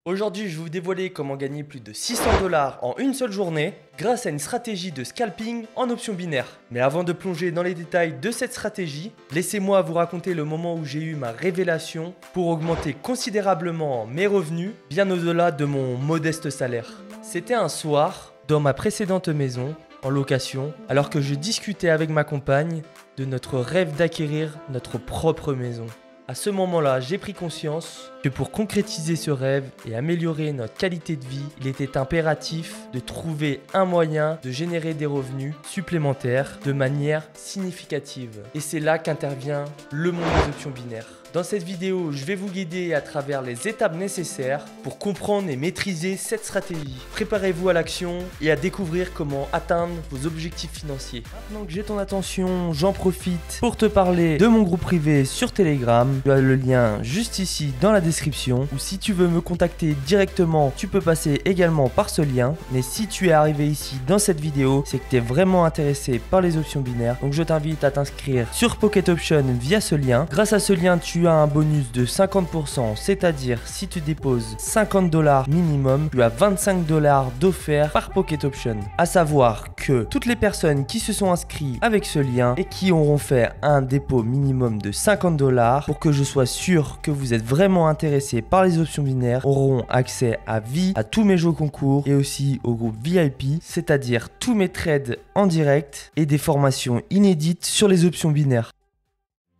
Aujourd'hui, je vais vous dévoiler comment gagner plus de 600 $ en une seule journée grâce à une stratégie de scalping en option binaire. Mais avant de plonger dans les détails de cette stratégie, laissez-moi vous raconter le moment où j'ai eu ma révélation pour augmenter considérablement mes revenus, bien au-delà de mon modeste salaire. C'était un soir, dans ma précédente maison, en location, alors que je discutais avec ma compagne de notre rêve d'acquérir notre propre maison. À ce moment-là, j'ai pris conscience que pour concrétiser ce rêve et améliorer notre qualité de vie, il était impératif de trouver un moyen de générer des revenus supplémentaires de manière significative. Et c'est là qu'intervient le monde des options binaires. Dans cette vidéo, je vais vous guider à travers les étapes nécessaires pour comprendre et maîtriser cette stratégie. Préparez-vous à l'action et à découvrir comment atteindre vos objectifs financiers. Maintenant que j'ai ton attention, j'en profite pour te parler de mon groupe privé sur Telegram. Tu as le lien juste ici dans la description. Ou si tu veux me contacter directement, tu peux passer également par ce lien. Mais si tu es arrivé ici dans cette vidéo, c'est que tu es vraiment intéressé par les options binaires. Donc je t'invite à t'inscrire sur Pocket Option via ce lien. Grâce à ce lien, tu as un bonus de 50%, c'est-à-dire si tu déposes 50 $ minimum, tu as 25 $ d'offert par Pocket Option. À savoir que toutes les personnes qui se sont inscrites avec ce lien et qui auront fait un dépôt minimum de 50 $, pour que je sois sûr que vous êtes vraiment intéressé par les options binaires, auront accès à vie, à tous mes jeux concours et aussi au groupe VIP, c'est-à-dire tous mes trades en direct et des formations inédites sur les options binaires.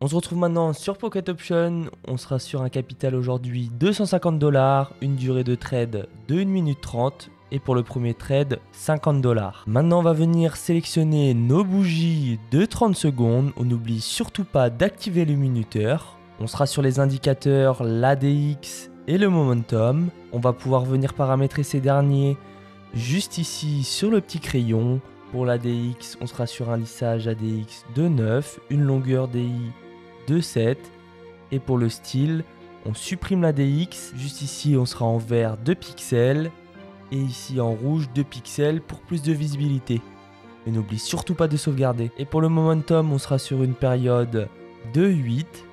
On se retrouve maintenant sur Pocket Option, on sera sur un capital aujourd'hui de 250 $, une durée de trade de 1 minute 30 et pour le premier trade 50 $. Maintenant on va venir sélectionner nos bougies de 30 secondes, on n'oublie surtout pas d'activer le minuteur. On sera sur les indicateurs, l'ADX et le momentum. On va pouvoir venir paramétrer ces derniers juste ici sur le petit crayon. Pour l'ADX, on sera sur un lissage ADX de 9, une longueur DI de 7 et pour le style on supprime la DX, juste ici on sera en vert 2 pixels et ici en rouge 2 pixels pour plus de visibilité. Et n'oublie surtout pas de sauvegarder. Et pour le momentum on sera sur une période de 8,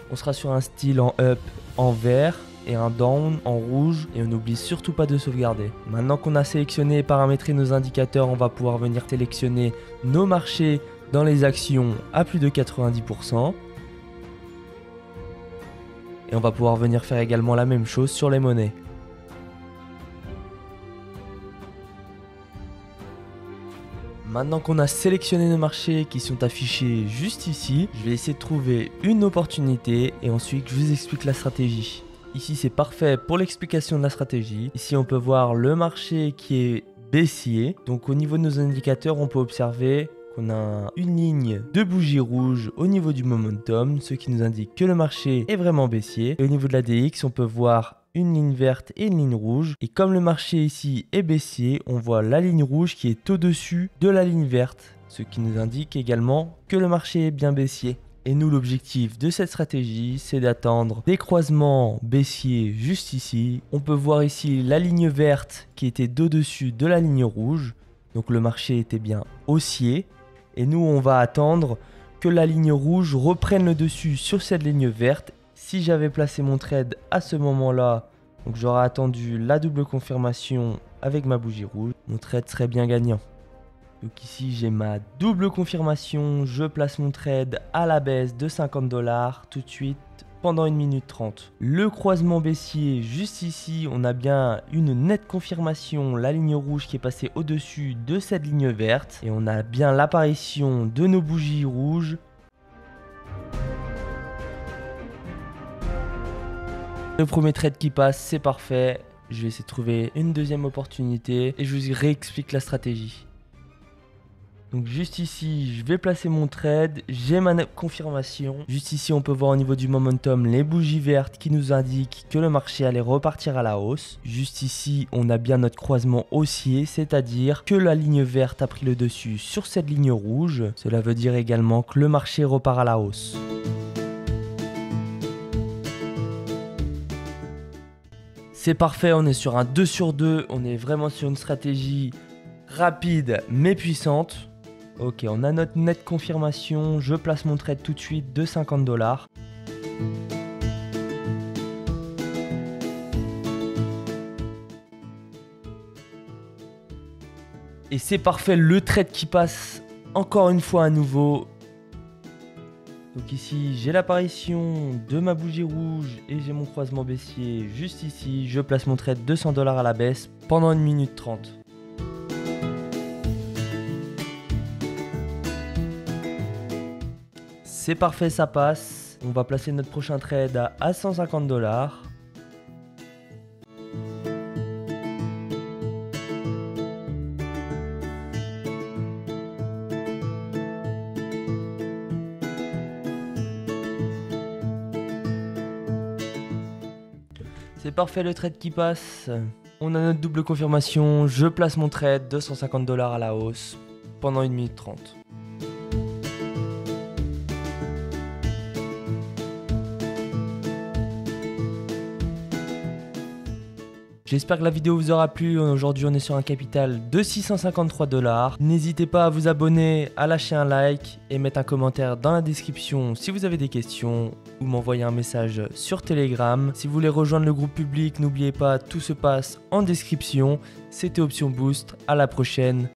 on sera sur un style en up en vert et un down en rouge et on n'oublie surtout pas de sauvegarder. Maintenant qu'on a sélectionné et paramétré nos indicateurs, on va pouvoir venir sélectionner nos marchés dans les actions à plus de 90%. Et on va pouvoir venir faire également la même chose sur les monnaies. Maintenant qu'on a sélectionné nos marchés qui sont affichés juste ici, je vais essayer de trouver une opportunité et ensuite je vous explique la stratégie. Ici c'est parfait pour l'explication de la stratégie. Ici on peut voir le marché qui est baissier. Donc au niveau de nos indicateurs on peut observer qu'on a une ligne de bougie rouge au niveau du momentum, ce qui nous indique que le marché est vraiment baissier. Et au niveau de la DX, on peut voir une ligne verte et une ligne rouge. Et comme le marché ici est baissier, on voit la ligne rouge qui est au-dessus de la ligne verte, ce qui nous indique également que le marché est bien baissier. Et nous, l'objectif de cette stratégie, c'est d'attendre des croisements baissiers juste ici. On peut voir ici la ligne verte qui était au-dessus de la ligne rouge. Donc le marché était bien haussier. Et nous, on va attendre que la ligne rouge reprenne le dessus sur cette ligne verte. Si j'avais placé mon trade à ce moment-là, donc j'aurais attendu la double confirmation avec ma bougie rouge, mon trade serait bien gagnant. Donc ici, j'ai ma double confirmation. Je place mon trade à la baisse de 50 $ tout de suite pendant 1 minute 30. Le croisement baissier, juste ici, on a bien une nette confirmation, la ligne rouge qui est passée au-dessus de cette ligne verte. Et on a bien l'apparition de nos bougies rouges. Le premier trade qui passe, c'est parfait. Je vais essayer de trouver une deuxième opportunité et je vous réexplique la stratégie. Donc juste ici, je vais placer mon trade, j'ai ma confirmation. Juste ici, on peut voir au niveau du momentum les bougies vertes qui nous indiquent que le marché allait repartir à la hausse. Juste ici, on a bien notre croisement haussier, c'est-à-dire que la ligne verte a pris le dessus sur cette ligne rouge. Cela veut dire également que le marché repart à la hausse. C'est parfait, on est sur un 2 sur 2, on est vraiment sur une stratégie rapide mais puissante. Ok, on a notre nette confirmation, je place mon trade tout de suite de 50 $. Et c'est parfait, le trade qui passe encore une fois à nouveau. Donc ici, j'ai l'apparition de ma bougie rouge et j'ai mon croisement baissier juste ici. Je place mon trade 200 $ à la baisse pendant 1 minute 30. C'est parfait, ça passe. On va placer notre prochain trade à 150 $. C'est parfait, le trade qui passe. On a notre double confirmation. Je place mon trade 250 $ à la hausse pendant 1 minute 30. J'espère que la vidéo vous aura plu. Aujourd'hui, on est sur un capital de 653 $. N'hésitez pas à vous abonner, à lâcher un like et mettre un commentaire dans la description si vous avez des questions ou m'envoyer un message sur Telegram. Si vous voulez rejoindre le groupe public, n'oubliez pas, tout se passe en description. C'était Option Boost. À la prochaine.